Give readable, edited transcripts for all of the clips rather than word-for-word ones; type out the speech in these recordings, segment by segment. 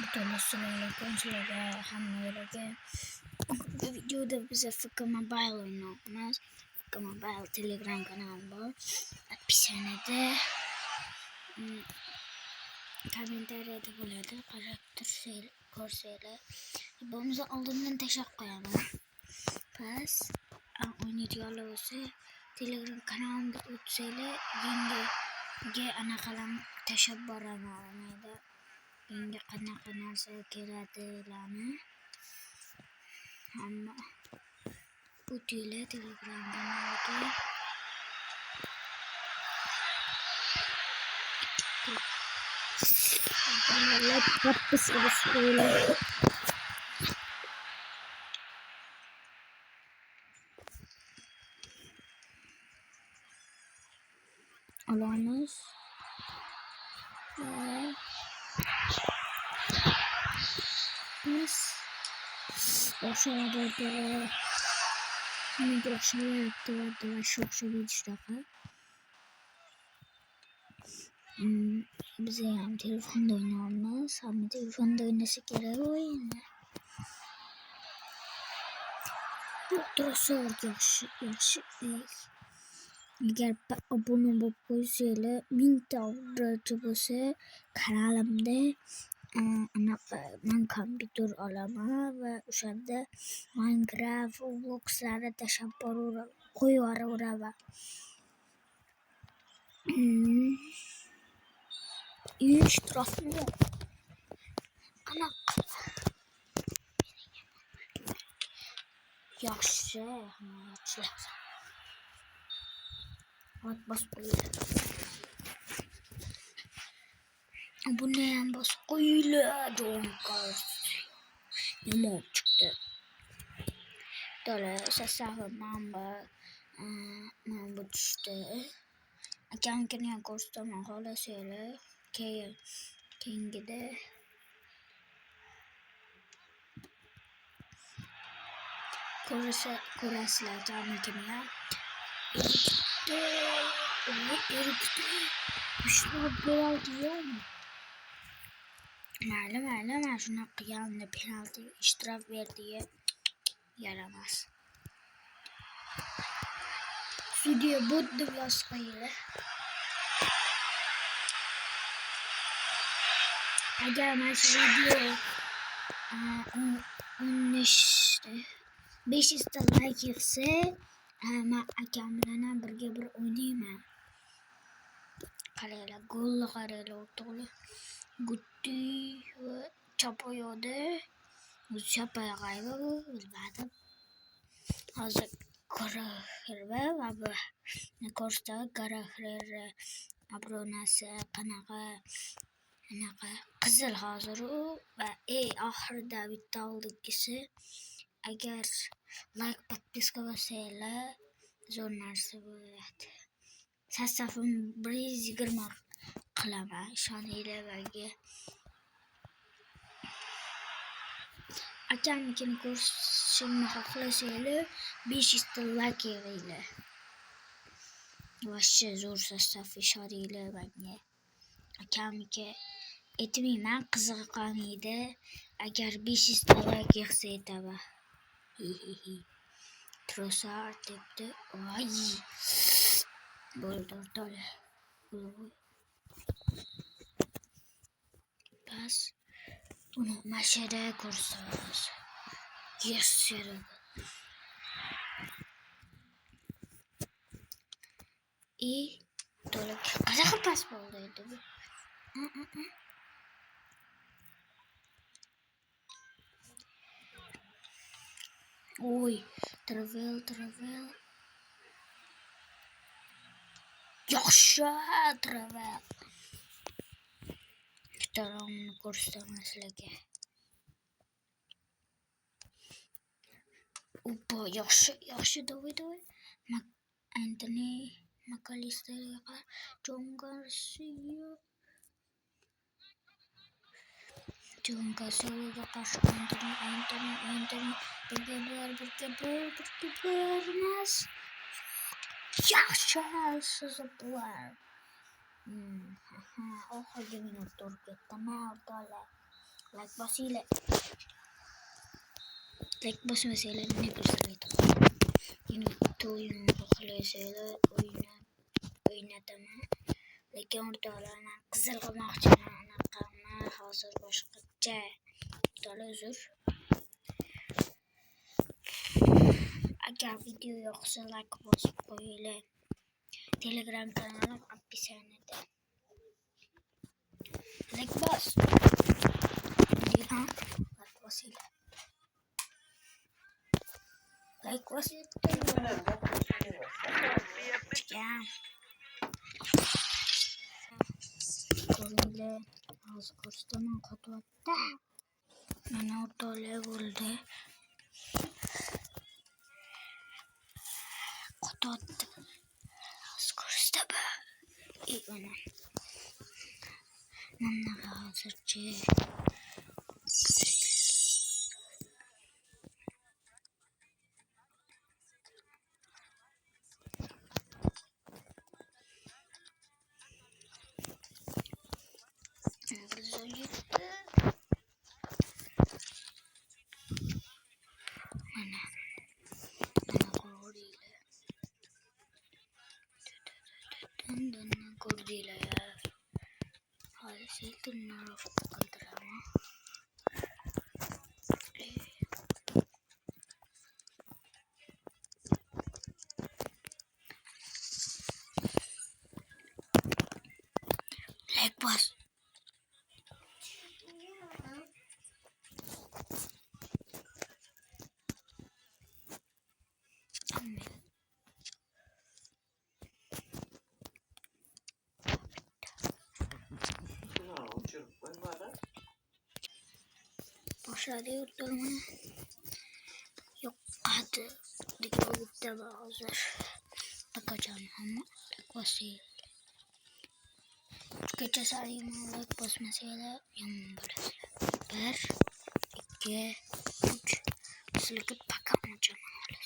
Butun sizlarga hammalarga bu videoda bize FK Mobile oynayapmiz. FK Mobile Telegram kanalim bor. Opsiyonida kommentariyada bo'ladi. Qarab tursanglar, ko'rsanglar. Bo'lmasa oldindan tashlab qo'yaman. Pas o'ynaydiganlar bo'lsa Telegram kanalimga o'tsanglar, yangiga anaqalarni tashlab boraman oynaydi. Yangi qanaqa narsa keladilarni hamma o'tinglar Telegram kanaliga. Olamiz. Biz aşağıda böyle aşağıya yaptılar çok iştahı. Bize yani telefonda oynayalım. Ama telefonda oynasa gerek oyunu. Burası yaxşı değil. Eğer abone olup koysaylar 1000 tavırcı olsa kanalimda ben kompüter olaman ve o'shanda Minecraft Roblox'larda tashlab qo'yaveraman. Ishtirokmi yo'q. Qanaqa? Yaxshi, yaxshi. Bas qo'yinglar. Buni ham bas qo'yinglar. Jonqas. Nima chiqdi? To'la sasag'im mana bu tushdi. Akankini ham ko'rsataman xohlasanglar. Keyingida ko'rasizlar akankini ham. Ushlab beradigan. Mayli, mana shunaqa qilganda penalti ishtirok berdi. Yaramas. Sudya bot deb yozib qo'yinglar. Agar mana shu video 500 ta like yig'sa, men akam bilan ham birga bir o'ynayman. Qaranglar, golni qaranglar o'rtoqlar. Gutti va Chapoyoda. Chapaya g'ayba bu, bilmadim. Hozir ko'raverma va bu ko'rsatadi ko'raveradi. Abronasi qanaqa qizil hozir u va oxirida bitta oldingisi. Agar like podpiska bo'lsanglar zo'r narsa bo'ladi. Sasafim 120 qilaman, ishoninglar menga. Akamnikini ko'rishimni xohlasanglar 500 ta like yig'inglar. Vashcha zo'r sasaf, ishoninglar menga. Akamniki aytmayman, qizig'i qolmaydi. Agar 500 ta like yig'sa aytaman. Trosar debdi. Voy. Bo'ldi o'rtoqlar. Bas. Buni mashada ko'rsatamiz. Yes, to'liq qanaqa pas bo'ldi edi bu? Oy, travel. Yaxshi, travel. Tarafını ko'rsataman sizlarga. Oppa, yaxshi, davay. Anthony McAllisterga John Garcia'ga qarshi Anthony birga boramiz. Yaxshi, sizlar. Oxirgi minutda urib ketdimi, o'rtoqlar. Like basıyla. Like basmasıyla ne güzeldi. Yine bitti oyun bakılıyla oynadım. Lekin ortalarına kızıl qamoqchini anaqa hozir boshqacha uzr. Agar video yoqsa like bosib qo'yinglar. Telegram kanalim описаниеda. Like bos. Like bosinglar. Like bosinglar. Ko'ringlar. Hozir ko'rsataman qo'tyapti. Mana o'rta levelda qo'tyapti. Hozir ko'rsataman. Mana hozircha ko'rdinglar ya. Hozir sekinroq qildiraman. Like bos. Başladı yurtlarıma. Yok hadi. Dikkat bitti hazır. Bakacağım ama basit. Geçe sayımı like basmasıyla yanım burası. 1, 2, 3. Sılıkı bakamayacağım hala.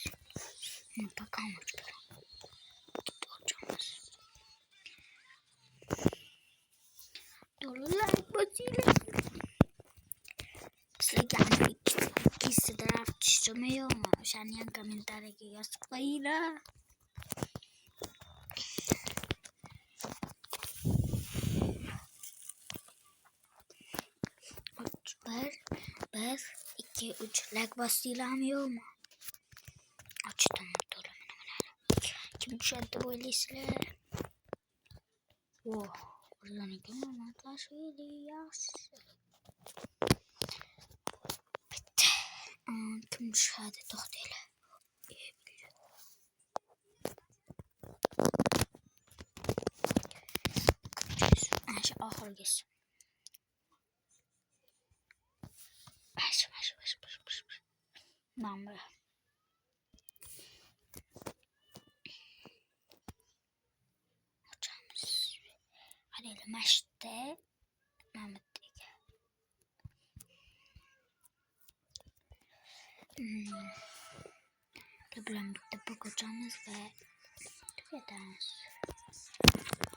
Bakamayacağım. Olacağımız. Dolu like basıyla. Sılıkı ikisi de tartışmıyor mu? Sen yan komentarya yazıp koyla. Bir, iki, üç. Like basılamıyor mu? Açtım motorumu. Kim düşerdi böylesiyle? Oh. Oradan iki momentler söylüyor. Bitti. Kim düşerdi tohtayla? Şu ahır geçsin. Baş. Namre. Hocamız. Hadi maçta. Mehmet Ege. Problem bitti bu hocamız ve tüketiniz.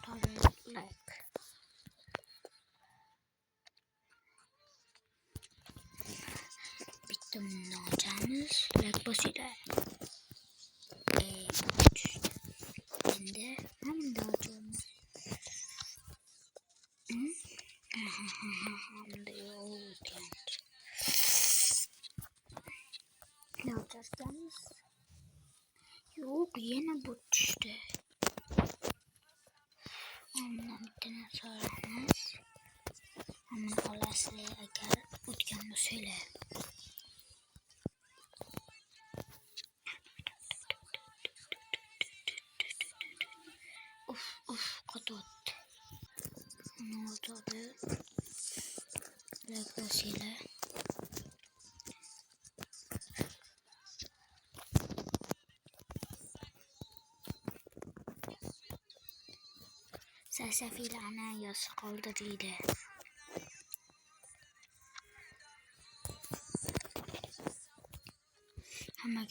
Tabii like. Bitti bunun hocamız. Like basıyla. Hem de hocamız. Hem de yok yani. Ne yapacağız yalnız? Yok yine bu düştü. Ondan bir tane sorarız. Ama olasılığı eğer utkanı söyle. Of katot. Ne oldu abi? Reklasıyla. Sesefil ana yaz kaldırıyla. Ama